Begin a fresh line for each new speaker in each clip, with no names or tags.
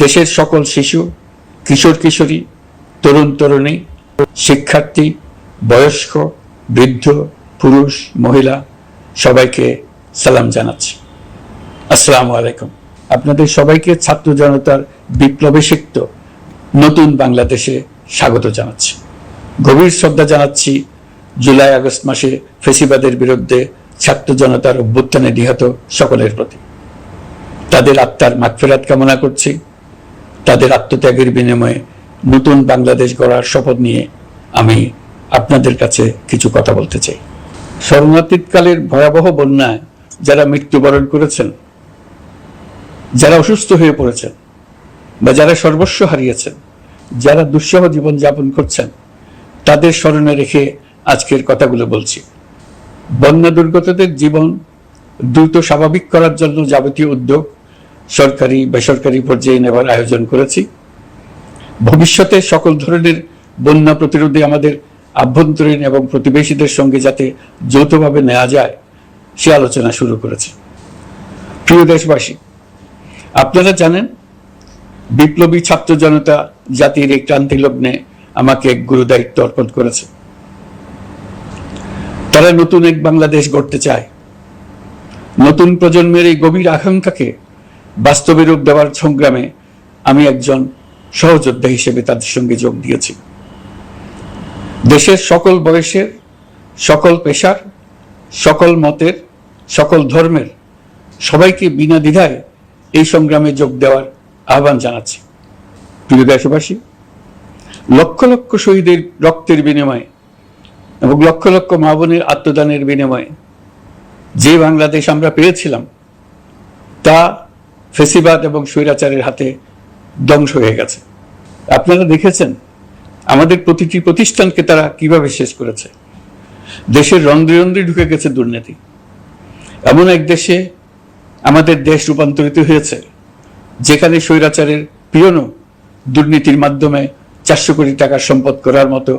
দেশের সকল শিশু, কিশোর কিশোরী, তরুণ তরুণী, শিক্ষার্থী, বয়স্ক, বৃদ্ধ, পুরুষ, মহিলা সবাইকে সালাম জানাচ্ছি। আসসালামু আলাইকুম। আপনাদের সবাইকে ছাত্র জনতার বিপ্লবে সিক্ত নতুন বাংলাদেশে স্বাগত জানাচ্ছি। গভীর শ্রদ্ধা জানাচ্ছি জুলাই আগস্ট মাসে ফ্যাসিবাদের বিরুদ্ধে ছাত্র জনতার অভ্যুত্থানে নিহত সকলের প্রতি। তাদের আত্মার মাগফিরাত কামনা করছি। তাদের আত্মত্যাগের বিনিময়ে নতুন বাংলাদেশ গড়ার শপথ নিয়ে আমি আপনাদের কাছে কিছু কথা বলতে চাই। শরণার্থীকালের ভয়াবহ বন্যায় যারা মৃত্যুবরণ করেছেন, যারা অসুস্থ হয়ে পড়েছেন বা যারা সর্বস্ব হারিয়েছেন, যারা দুঃসহ জীবন যাপন করছেন, তাদের স্মরণে রেখে আজকের কথাগুলো বলছি। বন্যা দুর্গতদের জীবন দ্রুত স্বাভাবিক করার জন্য যাবতীয় উদ্যোগ সরকারি বেসরকারি পর্যায়ে নেবার আয়োজন করেছি। ভবিষ্যতে সকল ধরনের বন্যা প্রতিরোধে আমাদের আভ্যন্তরীণ এবং প্রতিবেশীদের সঙ্গে যাতে যৌথভাবে নেওয়া যায় সে আলোচনা শুরু করেছে। প্রিয় দেশবাসী, আপনারা জানেন বিপ্লবী ছাত্র জনতা জাতির এই ক্রান্তি লগ্নে আমাকে এক গুরু দায়িত্ব অর্পণ করেছে। তারা নতুন এক বাংলাদেশ গড়তে চায়। নতুন প্রজন্মের এই গভীর আকাঙ্ক্ষাকে বাস্তবে রূপ দেওয়ার সংগ্রামে আমি একজন সহযোদ্ধা হিসেবে তাদের সঙ্গে যোগ দিয়েছি। দেশের সকল বয়সের, সকল পেশার, সকল মতের, সকল ধর্মের সবাইকে বিনা দ্বিধায় এই সংগ্রামে যোগ দেওয়ার আহ্বান জানাচ্ছি। প্রিয় দেশবাসী, লক্ষ লক্ষ শহীদের রক্তের বিনিময়ে এবং লক্ষ লক্ষ মা বোনের আত্মদানের বিনিময়ে যে বাংলাদেশ আমরা পেয়েছিলাম তা ফ্যাসিবাদ এবং স্বৈরাচারের হাতে ধ্বংস হয়ে গেছে। আপনারা দেখেছেন আমাদের প্রতিটি প্রতিষ্ঠানকে তারা কিভাবে শেষ করেছে। দেশের রন্ধ্রে রন্ধ্রে ঢুকে গেছে দুর্নীতি। এমন এক দেশে আমাদের দেশ রূপান্তরিত হয়েছে যেখানে স্বৈরাচারের পিয়নও দুর্নীতির মাধ্যমে 400 কোটি টাকার সম্পদ করার মতো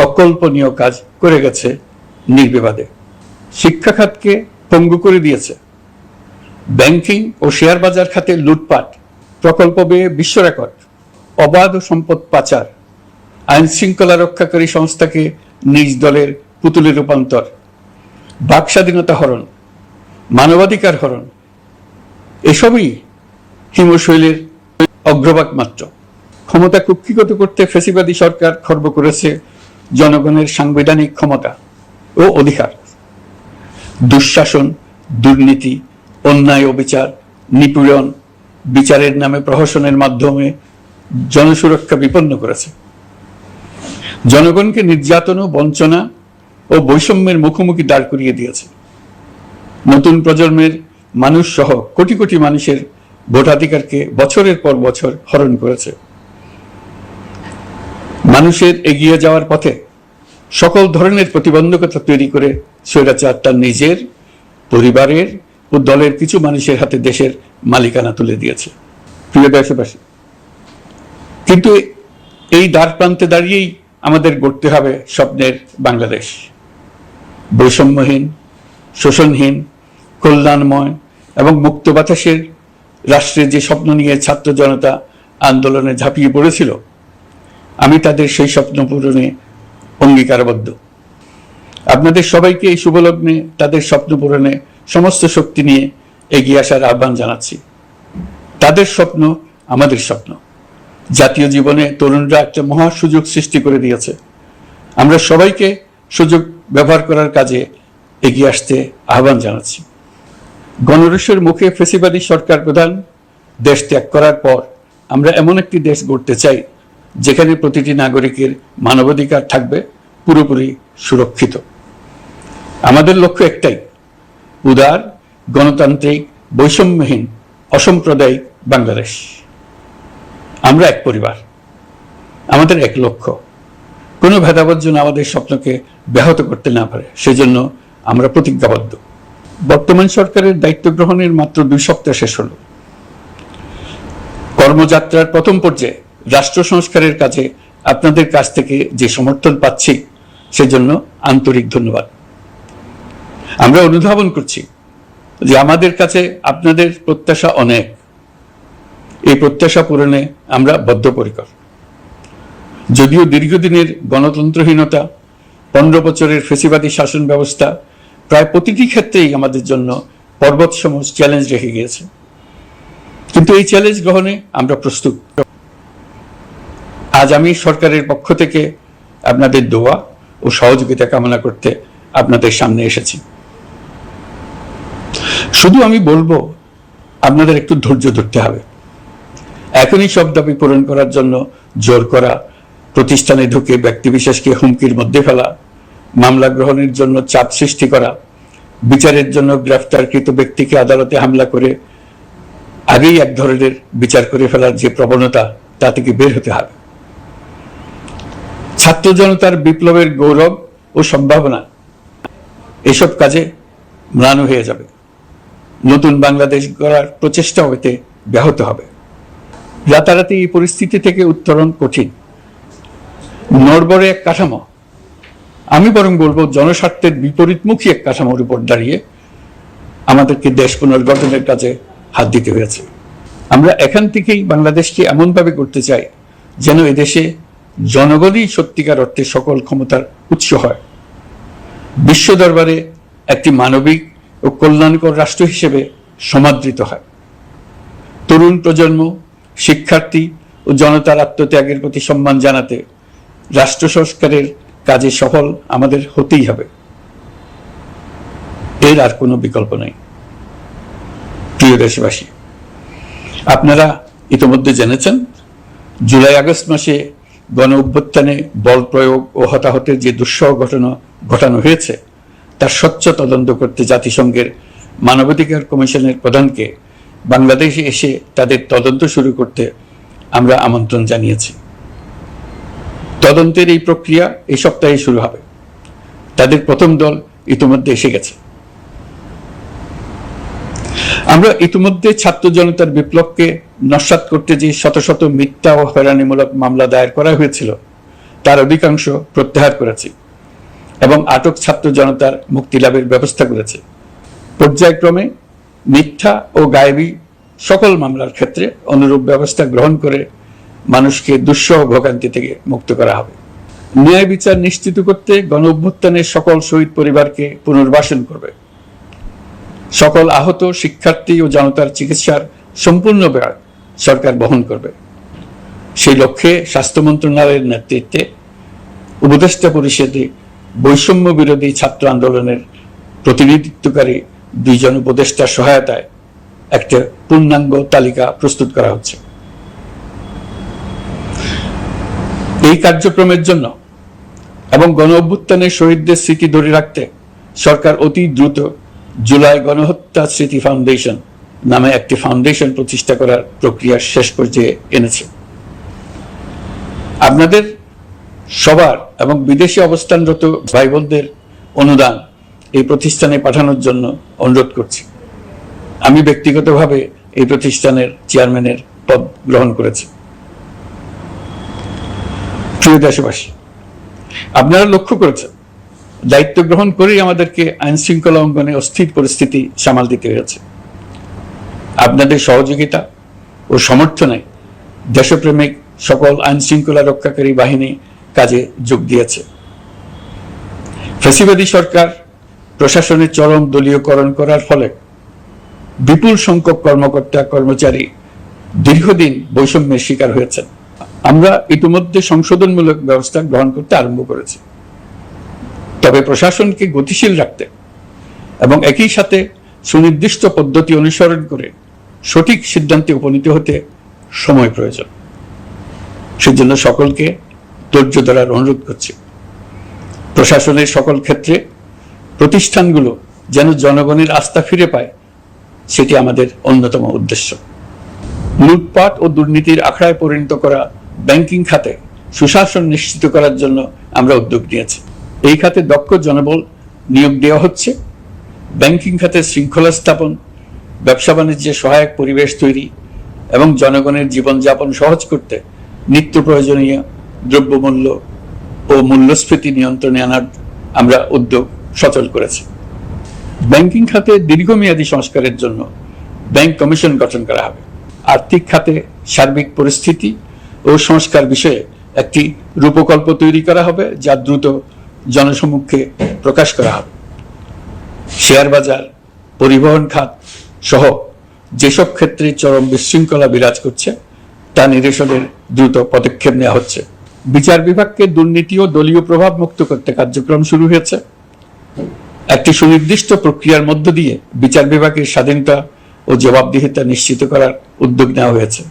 অকল্পনীয় কাজ করে গেছে নির্বিবাদে। শিক্ষা খাতকে পঙ্গু করে দিয়েছে। ব্যাংকিং ও শেয়ার বাজার খাতে লুটপাট, প্রকল্প ব্যয়ে বিশ্ব রেকর্ড, অবাধ সম্পদ পাচার, আইন শৃঙ্খলা রক্ষাকারী সংস্থাকে নিজ দলের পুতুলে রূপান্তর, বাক স্বাধীনতা হরণ, মানবাধিকার হরণ, এসবই হিমশৈলের অগ্রভাগ মাত্র। ক্ষমতা কুক্ষিগত করতে ফ্যাসিবাদী সরকার খর্ব করেছে জনগণের সাংবিধানিক ক্ষমতা ও অধিকার। দুঃশাসন, দুর্নীতি, অন্যায়, অবিচার, নিপীড়ন, বিচারের নামে প্রহসনের মাধ্যমে জনসুরক্ষা বিপন্ন করেছে। জনগণকে নির্যাতন, বঞ্চনা ও বৈষম্যের মুখোমুখি দাঁড় করিয়ে দিয়েছে। নতুন প্রজন্মের মানুষ সহ কোটি কোটি মানুষের ভোটাধিকারকে বছরের পর বছর হরণ করেছে। মানুষের এগিয়ে যাওয়ার পথে সকল ধরনের প্রতিবন্ধকতা তৈরি করে স্বৈরাচার তার নিজের, পরিবারের ও দলের কিছু মানুষের হাতে দেশের মালিকানা তুলে দিয়েছে। প্রিয় দেশবাসী, কিন্তু এই দ্বার প্রান্তে দাঁড়িয়েই আমাদের গড়তে হবে স্বপ্নের বাংলাদেশ। বৈষম্যহীন, শোষণহীন, কল্যাণময় এবং মুক্ত বাতাসের রাষ্ট্রের যে স্বপ্ন নিয়ে ছাত্র জনতা আন্দোলনে ঝাঁপিয়ে পড়েছিল, আমি তাদের সেই স্বপ্ন পূরণে অঙ্গীকারবদ্ধ। আপনাদের সবাইকে এই শুভলগ্নে তাদের স্বপ্ন পূরণে সমস্ত শক্তি নিয়ে এগিয়ে আসার আহ্বান জানাচ্ছি। তাদের স্বপ্ন আমাদের স্বপ্ন। জাতীয় জীবনে তরুণরা একটা মহা সুযোগ সৃষ্টি করে দিয়েছে। আমরা সবাইকে সুযোগ ব্যবহার করার কাজে এগিয়ে আসতে আহ্বান জানাচ্ছি। গণরোষের মুখে ফ্যাসিবাদী সরকার প্রধান দেশ ত্যাগ করার পর আমরা এমন একটি দেশ গড়তে চাই যেখানে প্রতিটি নাগরিকের মানবাধিকার থাকবে পুরোপুরি সুরক্ষিত। আমাদের লক্ষ্য একটাই, উদার, গণতান্ত্রিক, বৈষম্যহীন, অসাম্প্রদায়িক বাংলাদেশ। আমরা এক পরিবার, আমাদের এক লক্ষ্য। কোনো ভেদাভেদ যেন আমাদের স্বপ্নকে ব্যাহত করতে না পারে, সেজন্য আমরা প্রতিজ্ঞাবদ্ধ। বর্তমান সরকারের দায়িত্ব গ্রহণের মাত্র 2 সপ্তাহ শেষ হলো। কর্মযাত্রার প্রথম পর্যায়ে রাষ্ট্র সংস্কারের কাজে আপনাদের কাছ থেকে যে সমর্থন পাচ্ছি সেজন্য আন্তরিক ধন্যবাদ। আমরা অনুধাবন করছি যে আমাদের কাছে আপনাদের প্রত্যাশা অনেক। এই প্রত্যাশা পূরণে আমরা বদ্ধপরিকর। যদিও দীর্ঘদিনের গণতন্ত্রহীনতা, 15 বছরের ফেসিবাদী শাসন ব্যবস্থা প্রায় প্রতিটি ক্ষেত্রেই আমাদের জন্য পর্বতসম চ্যালেঞ্জ রেখে গিয়েছে, কিন্তু এই চ্যালেঞ্জ গ্রহণে আমরা প্রস্তুত। আজ আমি সরকারের পক্ষ থেকে আপনাদের দোয়া ও সহযোগিতা কামনা করতে আপনাদের সামনে এসেছি। শুধু আমি বলবো, আপনাদের একটু ধৈর্য ধরতে হবে। এখনই সব দাবি পূরণ করার জন্য জোর করা, প্রতিষ্ঠানে ঢুকে ব্যক্তিবিশেষকে হুমকির মধ্যে ফেলা, মামলা গ্রহণের জন্য চাপ সৃষ্টি করা, বিচারের জন্য গ্রেফতারকৃত ব্যক্তিকে আদালতে হামলা করে আগেই এক ধরনের বিচার করে ফেলার যে প্রবণতা, তা থেকে বের হতে হবে। ছাত্র জনতার বিপ্লবের গৌরব ও সম্ভাবনা এসব কাজে ম্লান হয়ে যাবে। নতুন বাংলাদেশ গড়ার প্রচেষ্টা হইতে ব্যাহত হবে। রাতারাতি এই পরিস্থিতি থেকে উত্তরণ কঠিন। নড়বড়ে এক কাঠামো, আমি বরং বলবো জনস্বার্থের বিপরীতমুখী এক কাঠামোর উপর দাঁড়িয়ে আমাদেরকে দেশ পুনর্গঠনের কাজে হাত দিতে হয়েছে। আমরা এখান থেকেই বাংলাদেশকে এমনভাবে করতে চাই যেন এদেশে জনগণই সত্যিকার অর্থে সকল ক্ষমতার উৎস হয়, বিশ্ব দরবারে একটি মানবিক ও কল্যাণকর রাষ্ট্র হিসেবে সমাদৃত হয়। তরুণ প্রজন্ম, শিক্ষার্থী ও জনতার আত্মত্যাগের প্রতি সম্মান জানাতে রাষ্ট্র সংস্কারের কাজে সফল আমাদের হতেই হবে, এর আর কোনো বিকল্প নেই। প্রিয় দেশবাসী, আপনারা ইতিমধ্যে জেনেছেন জুলাই আগস্ট মাসে গণ অভ্যুত্থানে বল প্রয়োগ ও হতাহতের যে দুঃসহ ঘটনা ঘটানো হয়েছে তার স্বচ্ছ তদন্ত করতে জাতিসংঘের মানবাধিকার কমিশনের প্রধানকে বাংলাদেশে এসে তাদের তদন্ত শুরু করতে আমরা আমন্ত্রণ জানিয়েছি। তদন্তের এই প্রক্রিয়া এই সপ্তাহে শুরু হবে। তাদের প্রথম দল ইতিমধ্যে এসে গেছে। আমরা ইতিমধ্যে ছাত্র জনতার বিপ্লবকে নস্যাৎ করতে যে শত শত মিথ্যা ও হয়রানিমূলক মামলা দায়ের করা হয়েছিল তার অধিকাংশ প্রত্যাহার করেছি এবং আটক ছাত্র জনতার মুক্তি লাভের ব্যবস্থা করেছে। পর্যায়ক্রমে মিথ্যা ও গায়েবী সকল মামলার ক্ষেত্রে অনুরূপ ব্যবস্থা গ্রহণ করে মানুষকে দুঃসহ ভোগান্তি থেকে মুক্ত করা হবে। ন্যায় বিচার নিশ্চিত করতে গণ অভ্যুত্থানের সকল শহীদ পরিবারকে পুনর্বাসন করবে। সকল আহত শিক্ষার্থী ও জনতার চিকিৎসার সম্পূর্ণ ব্যয় সরকার বহন করবে। সেই লক্ষ্যে স্বাস্থ্য মন্ত্রণালয়ের নেতৃত্বে উপদেষ্টা পরিষদে বৈষম্য বিরোধী ছাত্র আন্দোলনের প্রতিনিধিত্বকারী 2 জন উপদেষ্টার সহায়তায় একটা পূর্ণাঙ্গ তালিকা প্রস্তুত করা হচ্ছে। এই কার্যক্রমের জন্য এবং গণ অভ্যুত্থানের শহীদদের স্মৃতি ধরে রাখতে সরকার অতি দ্রুত জুলাই গণহত্যা স্মৃতি ফাউন্ডেশন নামে একটি ফাউন্ডেশন প্রতিষ্ঠা করার প্রক্রিয়া শেষ পর্যায়ে এনেছে। আপনাদের সবার এবং বিদেশে অবস্থানরত ভাই বোনদের অনুদান এই প্রতিষ্ঠানে পাঠানোর জন্য অনুরোধ করছি। আমি ব্যক্তিগতভাবে এই প্রতিষ্ঠানের চেয়ারম্যানের পদ গ্রহণ করেছি। প্রিয় দেশবাসী, আপনারা লক্ষ্য করেছেন দায়িত্ব গ্রহণ করেই আমাদেরকে আইন শৃঙ্খলা অঙ্গনে অস্থির পরিস্থিতি সামাল দিতে হয়েছে। আপনাদের সহযোগিতা ও সমর্থনে দেশপ্রেমিক সকল আইন শৃঙ্খলা রক্ষাকারী বাহিনী কাজে যোগ দিয়েছে। ফ্যাসিবাদী সরকার প্রশাসনের চরম দলীয়করণ করার ফলে বিপুল সংখ্যক কর্মকর্তা কর্মচারী দীর্ঘদিন বৈষম্যের শিকার হয়েছেন। আমরা ইতিমধ্যে সংশোধনমূলক ব্যবস্থা গ্রহণ করতে আরম্ভ করেছি, তবে প্রশাসনকে গতিশীল রাখতে এবং একই সাথে সুনির্দিষ্ট পদ্ধতি অনুসরণ করে সঠিক সিদ্ধান্তে উপনীত হতে সময় প্রয়োজন। সেজন্য সকলকে ধৈর্য ধরার অনুরোধ করছি। প্রশাসনের সকল ক্ষেত্রে প্রতিষ্ঠানগুলো যেন জনগণের আস্থা ফিরে পায়, সেটি আমাদের অন্যতম উদ্দেশ্য। লুটপাট ও দুর্নীতির আখড়ায় পরিণত করা ব্যাংকিং খাতে সুশাসন নিশ্চিত করার জন্য আমরা উদ্যোগ নিয়েছি। এই খাতে দক্ষ জনবল নিয়োগ দেওয়া হচ্ছে। ব্যাংকিং খাতে শৃঙ্খলা স্থাপন, ব্যবসা বাণিজ্যে সহায়ক পরিবেশ তৈরি এবং জনগণের জীবনযাপন সহজ করতে নিত্য প্রয়োজনীয় দ্রব্যমূল্য ও মূল্যস্ফীতি নিয়ন্ত্রণে আনার আমরা উদ্যোগ সচল করেছি। ব্যাংকিং খাতে দীর্ঘমেয়াদী সংস্কারের জন্য ব্যাংক কমিশন গঠন করা হবে। আর্থিক খাতে সার্বিক পরিস্থিতি ও সংস্কার বিষয়ে একটি রূপকল্প তৈরি করা হবে, যা দ্রুত জনসমক্ষে প্রকাশ করা হবে। শেয়ার বাজার, পরিবহন খাত সহ যেসব ক্ষেত্রে চরম বিশৃঙ্খলা বিরাজ করছে তা নিরসনের দ্রুত পদক্ষেপ নেওয়া হচ্ছে। বিচার বিভাগকে দুর্নীতি ও দলীয় প্রভাব মুক্ত করতে কার্যক্রম শুরু হয়েছে। একটি সুনির্দিষ্ট প্রক্রিয়ার মধ্য দিয়ে বিচার বিভাগের স্বাধীনতা ও জবাবদিহিতা নিশ্চিত করার উদ্যোগ নেওয়া হয়েছে।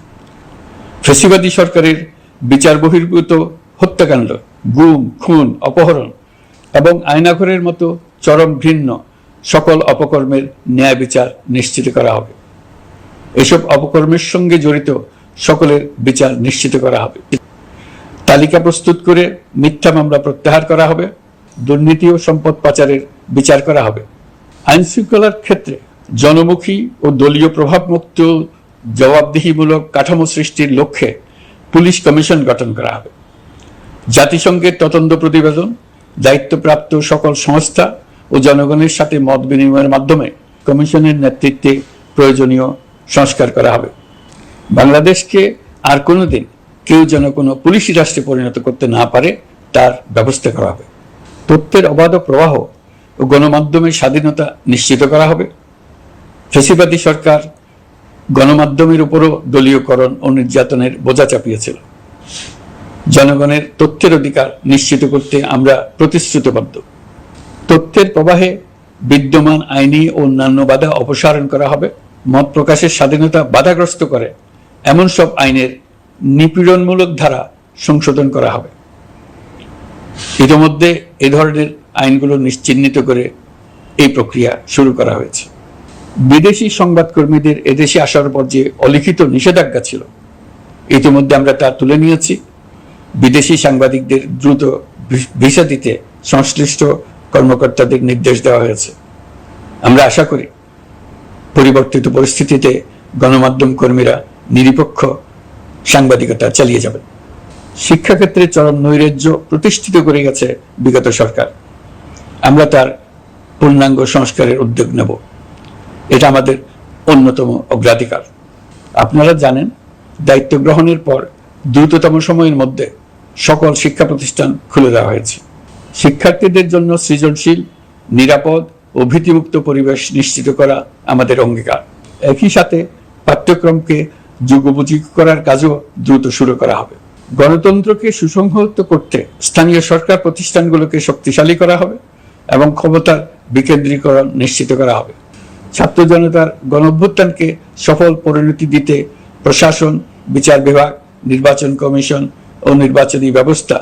ফ্যাসিবাদী সরকারের বিচার বহির্ভূত হত্যাকাণ্ড, গুম, খুন, অপহরণ এবং আয়নাঘরের মতো চরম ঘৃণ্য সকল অপকর্মের ন্যায় বিচার নিশ্চিত করা হবে। এসব অপকর্মের সঙ্গে জড়িত সকলের বিচার নিশ্চিত করা হবে। তালিকা প্রস্তুত করে মিথ্যা মামলা প্রত্যাহার করা হবে। দুর্নীতি ও সম্পদ পাচারের বিচার করা হবে। আইন শৃঙ্খলার ক্ষেত্রে জনমুখী ও দলীয় প্রভাবমুক্ত জবাবদিহিমূলক কাঠামো সৃষ্টির লক্ষ্যে পুলিশ কমিশন গঠন করা হবে। জাতিসংঘের তদন্ত প্রতিবেদন, দায়িত্বপ্রাপ্ত সকল সংস্থা ও জনগণের সাথে মত বিনিময়ের মাধ্যমে কমিশনের নেতৃত্বে প্রয়োজনীয় সংস্কার করা হবে। বাংলাদেশকে আর কোনোদিন কেউ যেন কোনো পুলিশি রাষ্ট্রে পরিণত করতে না পারে তার ব্যবস্থা করা হবে। তথ্যের অবাধ প্রবাহ ও গণমাধ্যমের স্বাধীনতা নিশ্চিত করা হবে। ফ্যাসিবাদী সরকার গণমাধ্যমের উপরও দলীয়করণ ও নির্যাতনের বোঝা চাপিয়েছিল। জনগণের তথ্যের অধিকার নিশ্চিত করতে আমরা প্রতিশ্রুতিবদ্ধ। তথ্যের প্রবাহে বিদ্যমান আইনি ও অন্যান্য বাধা অপসারণ করা হবে। মত প্রকাশের স্বাধীনতা বাধাগ্রস্ত করে এমন সব আইনের নিপীড়নমূলক ধারা সংশোধন করা হবে। ইতিমধ্যে এ ধরনের আইনগুলো চিহ্নিত করে এই প্রক্রিয়া শুরু করা হয়েছে। বিদেশি সংবাদকর্মীদের এদেশে আসার পর যে অলিখিত নিষেধাজ্ঞা ছিল, ইতিমধ্যে আমরা তা তুলে নিয়েছি। বিদেশি সাংবাদিকদের দ্রুত ভিসা দিতে সংশ্লিষ্ট কর্মকর্তাদের নির্দেশ দেওয়া হয়েছে। আমরা আশা করি পরিবর্তিত পরিস্থিতিতে গণমাধ্যম কর্মীরা নিরপেক্ষ সাংবাদিকতা চালিয়ে যাবেন। শিক্ষাক্ষেত্রে চরম নৈরাজ্য প্রতিষ্ঠিত করে গেছে বিগত সরকার। আমরা তার পূর্ণাঙ্গ সংস্কারের উদ্যোগ নেব। এটা আমাদের অন্যতম অগ্রাধিকার। আপনারা জানেন, দায়িত্ব গ্রহণের পর দ্রুততম সময়ের মধ্যে সকল শিক্ষা প্রতিষ্ঠান খুলে দেওয়া হয়েছে। শিক্ষার্থীদের জন্য সৃজনশীল, নিরাপদ ও ভীতিমুক্ত পরিবেশ নিশ্চিত করা আমাদের অঙ্গীকার। একই সাথে পাঠ্যক্রমকে যুগোপযোগী করার কাজও দ্রুত শুরু করা হবে। গণতন্ত্রকে সুসংহত করতে স্থানীয় সরকার প্রতিষ্ঠানগুলোকে শক্তিশালী করা হবে এবং ক্ষমতার বিকেন্দ্রীকরণ নিশ্চিত করা হবে। ছাত্র জনতার গণঅভ্যুত্থানকে সফল পরিণতি দিতে প্রশাসন, বিচার বিভাগ, নির্বাচন কমিশন ও নির্বাচনী ব্যবস্থা,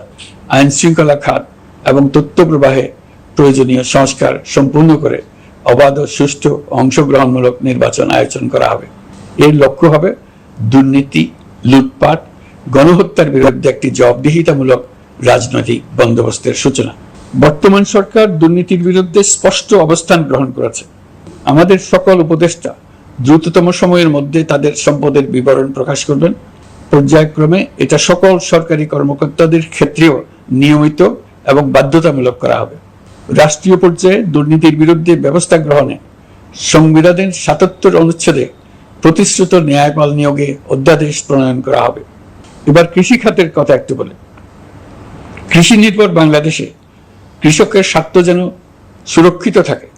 আইন শৃঙ্খলা খাত এবং তথ্য প্রবাহে প্রয়োজনীয় সংস্কার সম্পূর্ণ করে অবাধ ও সুষ্ঠু অংশগ্রহণমূলক নির্বাচন আয়োজন করা হবে। এর লক্ষ্য হবে দুর্নীতি, লুটপাট, গণহত্যার বিরুদ্ধে একটি জবাবদিহিতামূলক রাজনৈতিক বন্দোবস্তের সূচনা। বর্তমান সরকার দুর্নীতির বিরুদ্ধে স্পষ্ট অবস্থান গ্রহণ করেছে। আমাদের সকল উপদেষ্টা দ্রুততম সময়ের মধ্যে তাদের সম্পদের বিবরণ প্রকাশ করবেন। পর্যায়ক্রমে এটা সকল সরকারি কর্মকর্তাদের ক্ষেত্রেও নিয়মিত এবং বাধ্যতামূলক করা হবে। রাষ্ট্রীয় পর্যায়ে দুর্নীতির বিরুদ্ধে ব্যবস্থা গ্রহণে সংবিধানের ৭৭ অনুচ্ছেদে প্রতিশ্রুত ন্যায়পাল নিয়োগে অধ্যাদেশ প্রণয়ন করা হবে। এবার কৃষি খাতের কথা একটু বলে। কৃষি নির্ভর বাংলাদেশে কৃষকের স্বার্থ যেন সুরক্ষিত থাকে,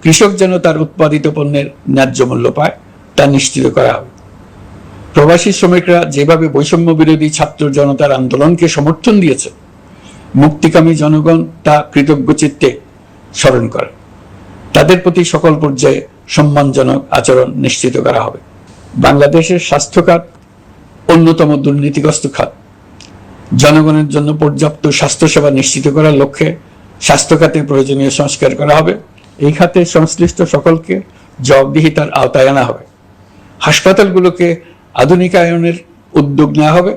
কৃষক যেন তার উৎপাদিত পণ্যের ন্যায্য মূল্য পায়, তা নিশ্চিত করা হবে। প্রবাসী শ্রমিকরা যেভাবে বৈষম্য বিরোধী ছাত্র জনতার আন্দোলনকে সমর্থন দিয়েছে, মুক্তিকামী জনগণ তা কৃতজ্ঞ চিত্তে স্মরণ করে। তাদের প্রতি সকল পর্যায়ে সম্মানজনক আচরণ নিশ্চিত করা হবে। বাংলাদেশের স্বাস্থ্য খাত অন্যতম দুর্নীতিগ্রস্ত খাত। জনগণের জন্য পর্যাপ্ত স্বাস্থ্যসেবা নিশ্চিত করার লক্ষ্যে স্বাস্থ্য খাতে প্রয়োজনীয় সংস্কার করা হবে। এই খাতে সংশ্লিষ্ট সকলকে জবাবদিহিতার আওতায় আনা হবে। হাসপাতালগুলোকে আধুনিকায়নের উদ্যোগ নেওয়া হবে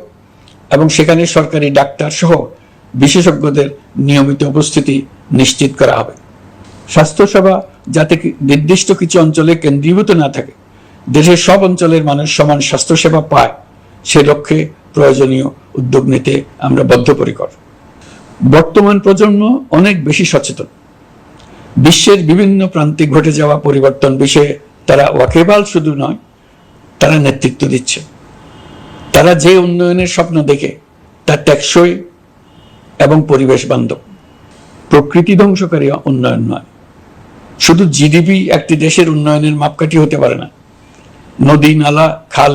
এবং সেখানে সরকারি ডাক্তার সহ বিশেষজ্ঞদের নিয়মিত উপস্থিতি নিশ্চিত করা হবে। স্বাস্থ্যসেবা যাতে নির্দিষ্ট কিছু অঞ্চলে কেন্দ্রীভূত না থাকে, দেশের সব অঞ্চলের মানুষ সমান স্বাস্থ্যসেবা পায়, সে লক্ষ্যে প্রয়োজনীয় উদ্যোগ নিতে আমরা বদ্ধপরিকর। বর্তমান প্রজন্ম অনেক বেশি সচেতন। বিশ্বের বিভিন্ন প্রান্তে ঘটে যাওয়া পরিবর্তন বিষয়ে তারা ওয়াকিবহাল শুধু নয়, তারা নেতৃত্ব দিচ্ছে। তারা যে উন্নয়নের স্বপ্ন দেখে তা টেকসই এবং পরিবেশ বান্ধব, প্রকৃতি ধ্বংসকারী উন্নয়ন নয়। শুধু জিডিপি একটি দেশের উন্নয়নের মাপকাঠি হতে পারে না। নদী নালা খাল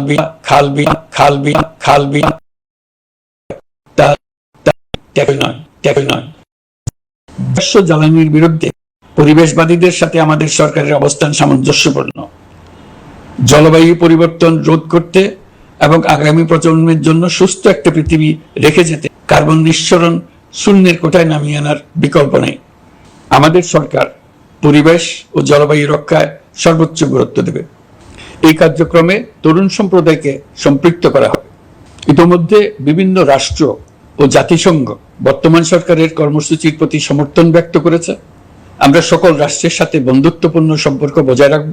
বিল জ্বালানির বিরুদ্ধে পরিবেশবাদীদের সাথে আমাদের সরকারের অবস্থান সামঞ্জস্যপূর্ণ। জলবায়ু পরিবর্তন রোধ করতে এবং আগামী প্রজন্মের জন্য সুস্থ একটা পৃথিবী রেখে যেতে কার্বন নিঃসরণ শূন্যের কোঠায় নামিয়ে আনার বিকল্প নেই। আমাদের সরকার পরিবেশ ও জলবায়ু রক্ষায় সর্বোচ্চ গুরুত্ব দেবে। এই কার্যক্রমে তরুণ সম্প্রদায়কে সম্পৃক্ত করা হবে। ইতোমধ্যে বিভিন্ন রাষ্ট্র ও জাতিসংঘ বর্তমান সরকারের কর্মসূচির প্রতি সমর্থন ব্যক্ত করেছে। আমরা সকল রাষ্ট্রের সাথে বন্ধুত্বপূর্ণ সম্পর্ক বজায় রাখব।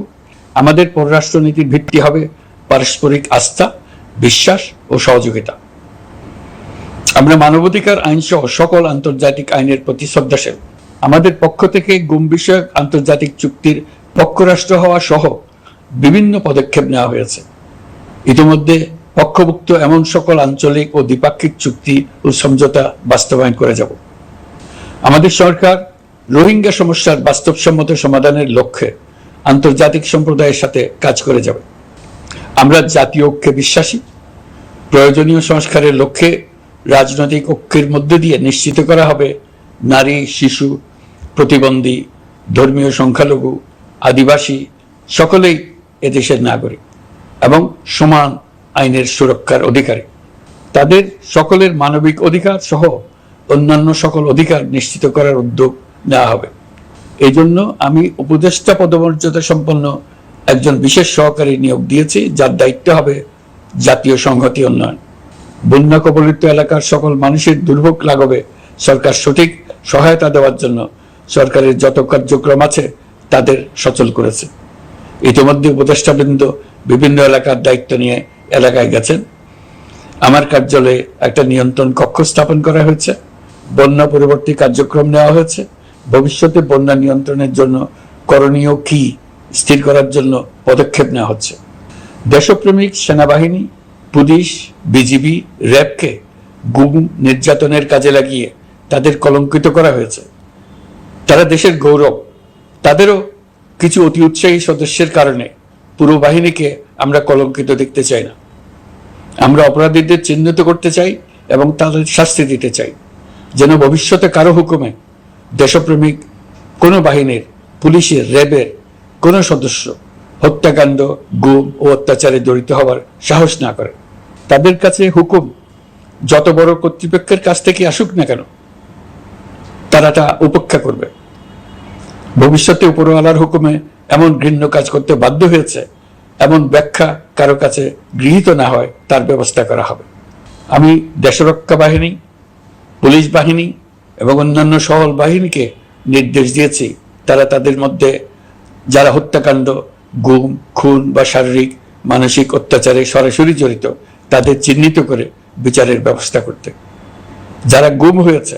আমাদের পররাষ্ট্রনীতির ভিত্তি হবে পারস্পরিক আস্থা, বিশ্বাস ও সহযোগিতা। আমরা মানবাধিকার আইন সহ সকল আন্তর্জাতিক আইনের প্রতি শ্রদ্ধাশীল। আমাদের পক্ষ থেকে গুম বিষয়ক আন্তর্জাতিক চুক্তির পক্ষরাষ্ট্র হওয়া সহ বিভিন্ন পদক্ষেপ নেওয়া হয়েছে। ইতিমধ্যে পক্ষভুক্ত এমন সকল আঞ্চলিক ও দ্বিপাক্ষিক চুক্তি ও সমঝোতা বাস্তবায়ন করে যাব। আমাদের সরকার রোহিঙ্গা সমস্যার বাস্তবসম্মত সমাধানের লক্ষ্যে আন্তর্জাতিক সম্প্রদায়ের সাথে কাজ করে যাবে। আমরা জাতীয় ঐক্যে বিশ্বাসী। প্রয়োজনীয় সংস্কারের লক্ষ্যে রাজনৈতিক ঐক্যের মধ্য দিয়ে নিশ্চিত করা হবে নারী, শিশু, প্রতিবন্ধী, ধর্মীয় সংখ্যালঘু, আদিবাসী সকলেই এদেশের নাগরিক এবং সমান আইনের সুরক্ষার অধিকারী। তাদের সকলের মানবিক অধিকার সহ অন্যান্য সকল অধিকার নিশ্চিত করার উদ্যোগ নেওয়া হবে। এই জন্য আমি উপদেষ্টা পদমর্যাদা সম্পন্ন একজন বিশেষ সহকারী নিয়োগ দিয়েছি, যার দায়িত্ব হবে জাতীয় সংহতি উন্নয়ন। বন্যা কবলিত এলাকার সকল মানুষের দুর্ভোগ লাঘবে সরকার সঠিক সহায়তা দেওয়ার জন্য সরকারের যত কার্যক্রম আছে তাদের সচল করেছে। ইতিমধ্যে উপদেষ্টাবৃন্দ বিভিন্ন এলাকার দায়িত্ব নিয়ে এলাকায় গেছেন। আমার কার্যালয়ে একটা নিয়ন্ত্রণ কক্ষ স্থাপন করা হয়েছে। বন্যা পরবর্তী কার্যক্রম নেওয়া হয়েছে। ভবিষ্যতে বন্যা নিয়ন্ত্রণের জন্য করণীয় কি স্থির করার জন্য পদক্ষেপ নেওয়া হচ্ছে। দেশপ্রেমিক সেনাবাহিনী, পুলিশ, বিজিবি, র্যাবকে গুম নির্যাতনের কাজে লাগিয়ে তাদের কলঙ্কিত করা হয়েছে। তারা দেশের গৌরব। তাদেরও কিছু অতি উৎসাহী সদস্যের কারণে পুরো বাহিনীকে আমরা কলঙ্কিত দেখতে চাই না। আমরা অপরাধীদের চিহ্নিত করতে চাই এবং তাদের শাস্তি দিতে চাই, যেন ভবিষ্যতে কারো হুকুমে দেশপ্রেমিক কোনো বাহিনীর, পুলিশের, র্যাবের কোনো সদস্য হত্যাকাণ্ড, গুম ও অত্যাচারে জড়িত হওয়ার সাহস না করে। তাদের কাছে হুকুম যত বড় কর্তৃপক্ষের কাছ থেকে আসুক না কেন, তারা তা উপেক্ষা করবে। ভবিষ্যতে উপরওয়ালার হুকুমে এমন ঘৃণ্য কাজ করতে বাধ্য হয়েছে এমন ব্যাখ্যা কারো কাছে গৃহীত না হয় তার ব্যবস্থা করা হবে। আমি দেশরক্ষা বাহিনী, পুলিশ বাহিনী এবং অন্যান্য সহল বাহিনীকে নির্দেশ দিয়েছি তারা তাদের মধ্যে যারা হত্যাকাণ্ড, গুম, খুন বা শারীরিক মানসিক অত্যাচারে সরাসরি জড়িত তাদের চিহ্নিত করে বিচারের ব্যবস্থা করতে। যারা গুম হয়েছে,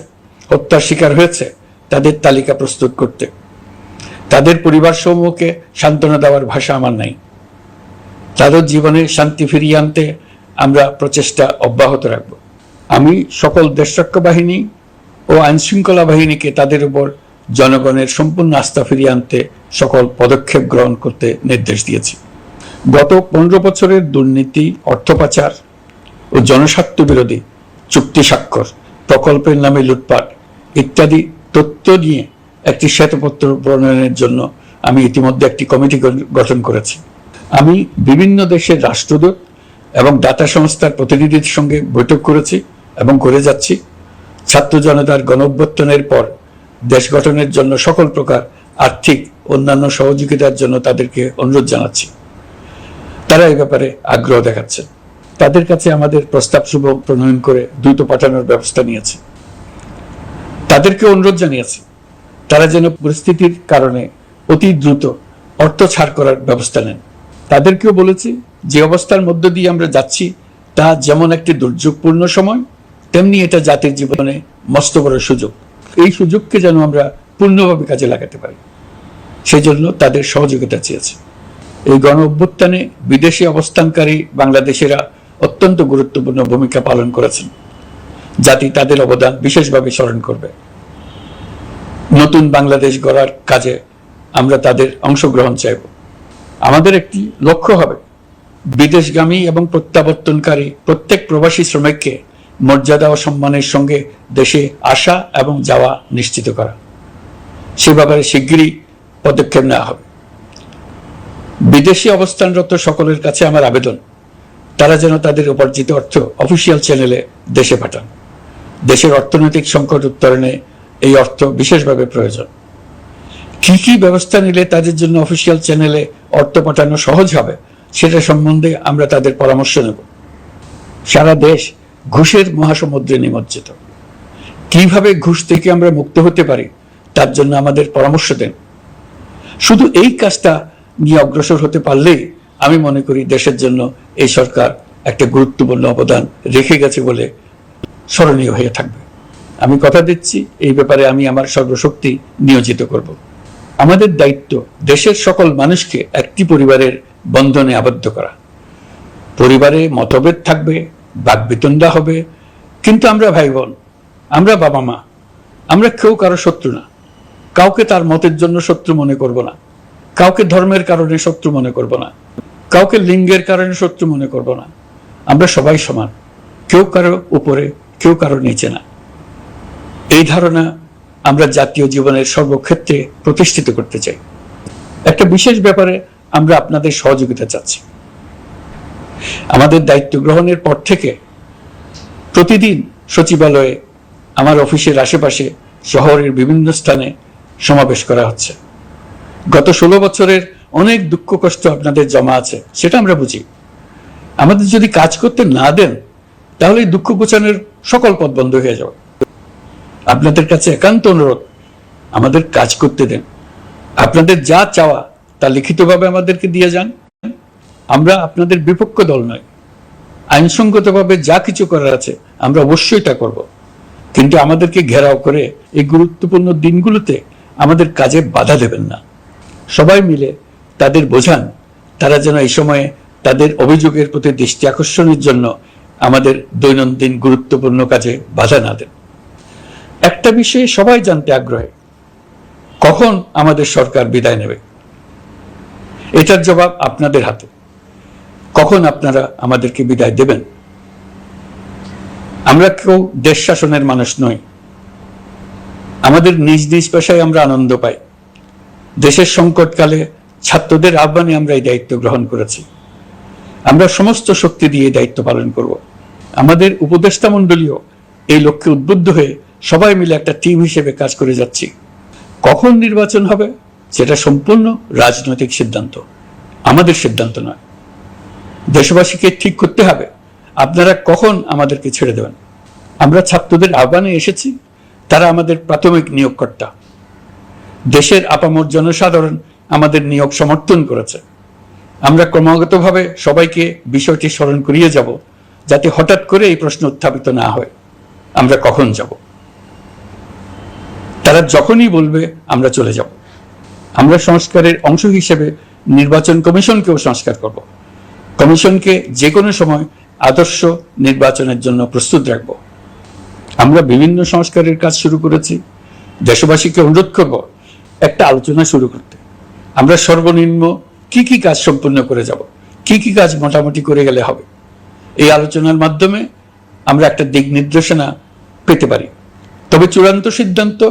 হত্যার শিকার হয়েছে তাদের তালিকা প্রস্তুত করতে। তাদের পরিবার সমূহকে সান্ত্বনা দেওয়ার ভাষা আমার নাই। তাদের জীবনে শান্তি ফিরিয়ে আনতে আমরা প্রচেষ্টা অব্যাহত রাখব। আমি সকল দেশরক্ষা বাহিনী ও আইনশৃঙ্খলা বাহিনীকে তাদের উপর জনগণের সম্পূর্ণ আস্থা ফিরিয়ে আনতে সকল পদক্ষেপ গ্রহণ করতে নির্দেশ দিয়েছি। গত 15 বছরের দুর্নীতি, অর্থ পাচার ও জনস্বার্থ বিরোধী চুক্তি স্বাক্ষর, প্রকল্পের নামে লুটপাট ইত্যাদি তথ্য নিয়ে একটি শ্বেতপত্র প্রণয়নের জন্য আমি ইতিমধ্যে একটি কমিটি গঠন করেছি। আমি বিভিন্ন দেশের রাষ্ট্রদূত এবং দাতা সংস্থার প্রতিনিধিদের সঙ্গে বৈঠক করেছি এবং করে যাচ্ছি। ছাত্র জনতার গণঅভ্যুত্থানের পর দেশ গঠনের জন্য সকল প্রকার আর্থিক অন্যান্য সহযোগিতার জন্য তাদেরকে অনুরোধ জানাচ্ছি। তারা এই ব্যাপারে আগ্রহ দেখাচ্ছে। তাদের কাছে আমাদের প্রস্তাব শুভ প্রণয়ন করে দ্রুত পাঠানোর ব্যবস্থা নিয়েছে। তাদেরকে অনুরোধ জানিয়েছি তারা যেন পরিস্থিতির কারণে অতি দ্রুত অর্থ ছাড় করার ব্যবস্থা নেন। তাদেরকেও বলেছি যে অবস্থার মধ্য দিয়ে আমরা যাচ্ছি তা যেমন একটি দুর্যোগপূর্ণ সময়, তেমনি এটা জাতির জীবনে মস্ত বড় সুযোগ। এই সুযোগকে যেন আমরা পূর্ণভাবে কাজে লাগাতে পারি, সেই জন্য তাদের সহযোগিতা চেয়েছে। এই গণ অভ্যুত্থানে বিদেশে অবস্থানকারী বাংলাদেশিরা অত্যন্ত গুরুত্বপূর্ণ ভূমিকা পালন করেছেন। জাতি তাদের অবদান বিশেষভাবে স্মরণ করবে। নতুন বাংলাদেশ গড়ার কাজে আমরা তাদের অংশগ্রহণ চাইব। আমাদের একটি লক্ষ্য হবে বিদেশগামী এবং প্রত্যাবর্তনকারী প্রত্যেক প্রবাসী শ্রমিককে মর্যাদা ও সম্মানের সঙ্গে দেশে আসা এবং যাওয়া নিশ্চিত করা। সে ব্যাপারে শিগগিরই পদক্ষেপ নেওয়া হবে। বিদেশে অবস্থানরত সকলের কাছে আমার আবেদন, তারা যেন তাদের উপার্জিত অর্থ অফিসিয়াল চ্যানেলে দেশে পাঠান। দেশের অর্থনৈতিক সংকট উত্তরণে এই অর্থ বিশেষভাবে প্রয়োজন। কি কি ব্যবস্থা নিলে তাদের জন্য অফিসিয়াল চ্যানেলে অর্থ পাঠানো সহজ হবে সেটা সম্বন্ধে আমরা তাদের পরামর্শ নেব। সারা দেশ ঘুষের মহাসমুদ্রে নিমজ্জিত। কিভাবে ঘুষ থেকে আমরা মুক্ত হতে পারি তার জন্য আমাদের পরামর্শ দেন। শুধু এই কাজটা নিয়ে অগ্রসর হতে পারলেই আমি মনে করি দেশের জন্য এই সরকার একটা গুরুত্বপূর্ণ অবদান রেখে গেছে বলে স্মরণীয় হয়ে থাকবে। আমি কথা দিচ্ছি, এই ব্যাপারে আমি আমার সর্বশক্তি নিয়োজিত করব। আমাদের দায়িত্ব দেশের সকল মানুষকে একটি পরিবারের বন্ধনে আবদ্ধ করা। পরিবারে মতভেদ থাকবে, বাকবিতণ্ডা হবে, কিন্তু আমরা ভাই বোন, আমরা বাবা মা, আমরা কেউ কারো শত্রু না। কাউকে তার মতের জন্য শত্রু মনে করব না, কাউকে ধর্মের কারণে শত্রু মনে করব না, কাউকে লিঙ্গের কারণে শত্রু মনে করব না। আমরা সবাই সমান, কেউ কারো উপরে, কেউ কারো নিচে না। এই ধারণা আমরা জাতীয় জীবনের সর্বক্ষেত্রে প্রতিষ্ঠিত করতে চাই। একটা বিশেষ ব্যাপারে আমরা আপনাদের সহযোগিতা চাচ্ছি। আমাদের দায়িত্ব গ্রহণের পর থেকে প্রতিদিন সচিবালয়ে, আমার অফিসের আশেপাশে, শহরের বিভিন্ন স্থানে সমাবেশ করা হচ্ছে। গত 16 বছরের অনেক দুঃখ কষ্ট আপনাদের জমা আছে, সেটা আমরা বুঝি। আমাদের যদি কাজ করতে না দেন তাহলে এই দুঃখ ঘোচানোর সকল পথ বন্ধ হয়ে যাবে। আপনাদের কাছে একান্ত অনুরোধ, আমাদের কাজ করতে দেন। আপনাদের যা চাওয়া তা লিখিতভাবে আমাদেরকে দিয়ে যান। আমরা আপনাদের বিপক্ষ দল নয়। আইনসঙ্গতভাবে যা কিছু করার আছে আমরা অবশ্যই তা করব, কিন্তু আমাদেরকে ঘেরাও করে এই গুরুত্বপূর্ণ দিনগুলোতে আমাদের কাজে বাধা দেবেন না। সবাই মিলে তাদের বোঝান, তারা যেন এই সময়ে তাদের অভিযোগের প্রতি দৃষ্টি আকর্ষণের জন্য আমাদের দৈনন্দিন গুরুত্বপূর্ণ কাজে বাধা না দেন। একটা বিষয়ে সবাই জানতে আগ্রহী, কখন আমাদের সরকার বিদায় নেবে। এটার জবাব আপনাদের হাতে। কখন আপনারা আমাদেরকে বিদায় দেবেন? আমরা কেউ দেশ শাসনের মানুষ নই। আমাদের নিজ নিজ পেশায় আমরা আনন্দ পাই। দেশের সংকটকালে ছাত্রদের আহ্বানে আমরা এই দায়িত্ব গ্রহণ করেছি। আমরা সমস্ত শক্তি দিয়ে এই দায়িত্ব পালন করব। আমাদের উপদেষ্টা মণ্ডলীও এই লক্ষ্যে উদ্বুদ্ধ হয়ে সবাই মিলে একটা টিম হিসেবে কাজ করে যাচ্ছি। কখন নির্বাচন হবে সেটা সম্পূর্ণ রাজনৈতিক সিদ্ধান্ত, আমাদের সিদ্ধান্ত নয়। দেশবাসীকে ঠিক করতে হবে আপনারা কখন আমাদেরকে ছেড়ে দেবেন। আমরা ছাত্রদের আহ্বানে এসেছি, তারা আমাদের প্রাথমিক নিয়োগকর্তা। দেশের আপামর জনসাধারণ আমাদের নিয়োগ সমর্থন করেছে। আমরা ক্রমাগতভাবে সবাইকে বিষয়টি স্মরণ করিয়ে যাব, যাতে হঠাৎ করে এই প্রশ্ন উত্থাপিত না হয় আমরা কখন যাব। তারা যখনই বলবে আমরা চলে যাব। আমরা সংস্কারের অংশ হিসেবে নির্বাচন কমিশনকেও সংস্কার করব। কমিশনকে যে কোনো সময় আদর্শ নির্বাচনের জন্য প্রস্তুত রাখব। আমরা বিভিন্ন সংস্কারের কাজ শুরু করেছি। দেশবাসীকে অনুরোধ করব একটা আলোচনা শুরু করতে। আমরা সর্বনিম্ন কি কি কাজ সম্পূর্ণ করে যাব, কি কি কাজ মোটামুটি করে গেলে হবে। এই আলোচনার মাধ্যমে আমরা একটা দিক নির্দেশনা পেতে পারি। তবে চূড়ান্ত সিদ্ধান্ত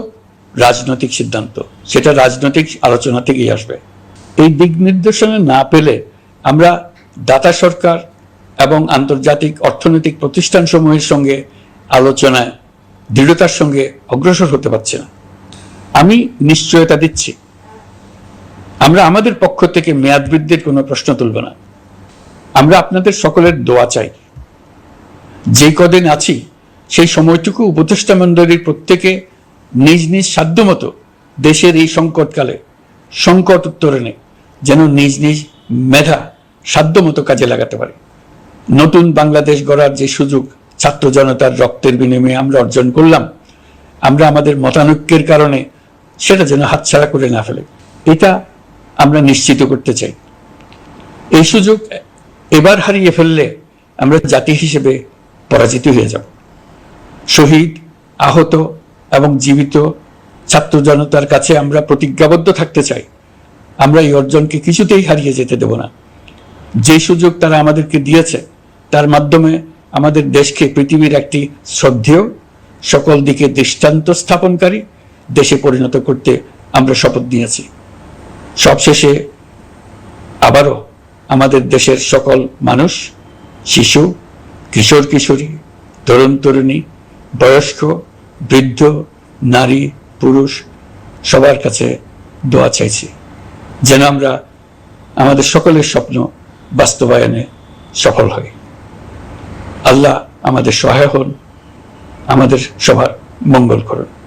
রাজনৈতিক সিদ্ধান্ত, সেটা রাজনৈতিক আলোচনা থেকেই আসবে। এই দিক নির্দেশনা না পেলে আমরা দাতা সরকার এবং আন্তর্জাতিক অর্থনৈতিক প্রতিষ্ঠানসমূহের সঙ্গে আলোচনায় দৃঢ়তার সঙ্গে অগ্রসর হতে পারছি না। আমি নিশ্চয়তা দিচ্ছি, আমরা আমাদের পক্ষ থেকে মেয়াদ বৃদ্ধির কোনো প্রশ্ন তুলব না। আমরা আপনাদের সকলের দোয়া চাই। যে কদিন আছি সেই সময়টুকু উপদেষ্টা মণ্ডলীর প্রত্যেকে নিজ নিজ সাধ্যমতো দেশের এই সংকটকালে সংকট উত্তরণে যেন নিজ নিজ মেধা সাধ্যমতো কাজে লাগাতে পারে। নতুন বাংলাদেশ গড়ার যে সুযোগ ছাত্র জনতার রক্তের বিনিময়ে আমরা অর্জন করলাম, আমরা আমাদের মতানৈক্যের কারণে সেটা যেন হাতছাড়া করে না ফেলে, এটা আমরা নিশ্চিত করতে চাই। এই সুযোগ এবার হারিয়ে ফেললে আমরা জাতি হিসেবে পরাজিত হয়ে যাব। শহীদ, আহত এবং জীবিত ছাত্র জনতার কাছে আমরা প্রতিজ্ঞাবদ্ধ থাকতে চাই, আমরা এই অর্জনকে কিছুতেই হারিয়ে যেতে দেব না। যে সুযোগ তারা আমাদেরকে দিয়েছে তার মাধ্যমে আমাদের দেশকে পৃথিবীর একটি শ্রদ্ধেয়, সকল দিকে দৃষ্টান্ত স্থাপনকারী দেশে পরিণত করতে আমরা শপথ নিয়েছি। সবশেষে আবারও আমাদের দেশের সকল মানুষ, শিশু, কিশোর কিশোরী, তরুণ তরুণী, বয়স্ক, বৃদ্ধ, নারী, পুরুষ সবার কাছে দোয়া চাইছি যেন আমরা আমাদের সকলের স্বপ্ন বাস্তবায়নে সফল হই। আল্লাহ আমাদের সহায় হন, আমাদের সবার মঙ্গল করুন।